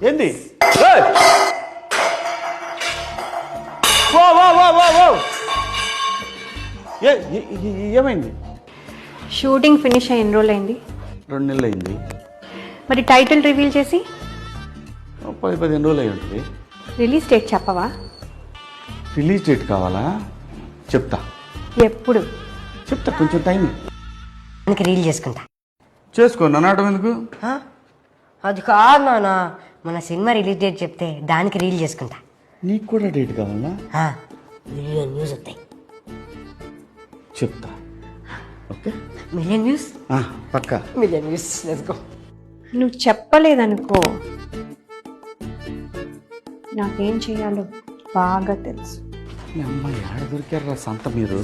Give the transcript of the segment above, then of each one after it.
ఏంది ఏమైంది? Shooting finish అయ్యి ఎన్ని రోజులు అయింది? 2 నెలలు అయింది. మరి టైటిల్ రివీల్ చేసి 10-15 రోజులు అయి ఉంటుంది. రిలీజ్ డేట్ చెప్పవా? రిలీజ్ డేట్ కావాలా? చెప్తా. ఎప్పుడు? చెప్తా, కొంచెం టైం. దానికి రీల్ చేసుకుంటా. చేసుకో, నన్ను ఎందుకు? అది కాదు నాన్న, మన సినిమా రిలీజ్ డేట్ చెప్తే దానికి రీల్ చేసుకుంటా. నీకు కూడా డేట్ కావాలా? మిలియన్ వ్యూస్ వస్తాయి. చెప్తా. ఓకే, మిలియన్ వ్యూస్ పక్కా. Million views, let's go. నువ్వు చెప్పలేదనుకో, నాకేం చేయాలో బాగా తెలుసు. మీ అమ్మాయి ఆడ దొరికారా సంత మీరు?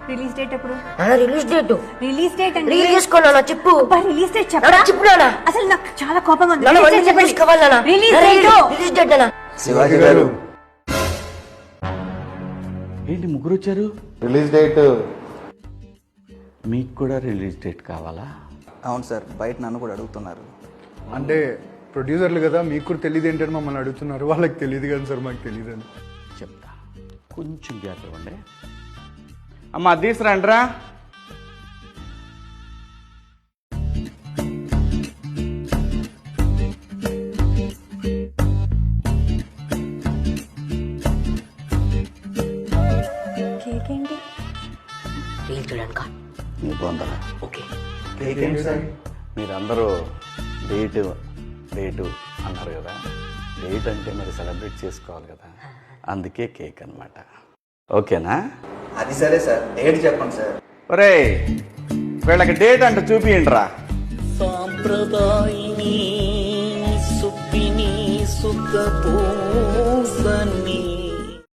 రిలీజ్ డేట్ ఎప్పుడు? రిలీజ్ డేట్ రిలీజ్ డేట్ అంటే రీల్ చేసుకోనా? చెప్పు. రిలీజ్ డేట్ చెప్పరా? చెప్పు నాన్న. అసలు నాకు చాలా కోపంగా ఉంది. రిలీజ్ డేట్ అన్న. శివాజీ గారు, ఏంటి ముగ్గురు వచ్చారు? Release date. మీకు కూడా రిలీజ్ డేట్ కావాలా? అవును సార్, బయట నన్ను కూడా అడుగుతున్నారు. అంటే ప్రొడ్యూసర్లు కదా, మీకు కూడా తెలియదు ఏంటని మమ్మల్ని అడుగుతున్నారు. వాళ్ళకి తెలియదు కానీ సార్, మాకు తెలియదు అని చెప్తా. కొంచెం గ్యాప్ ఇవ్వండి. అమ్మ తీసుకురండిరా. కేక్ ఏంటి? రీల్ చూడనుక. నీ బొందరా. ఓకే. మీరందరూ డేటు అన్నారు కదా. డేట్ అంటే మరి సెలబ్రేట్ చేసుకోవాలి కదా, అందుకే కేక్ అన్నమాట. ఓకేనా? అది సరే సార్, డేట్ చెప్పండి సార్. ఒరే, వీళ్ళకి డేట్ అంటే చూపియండి రా. సాంప్రదాయిని సుప్పిని సుఖ పూసని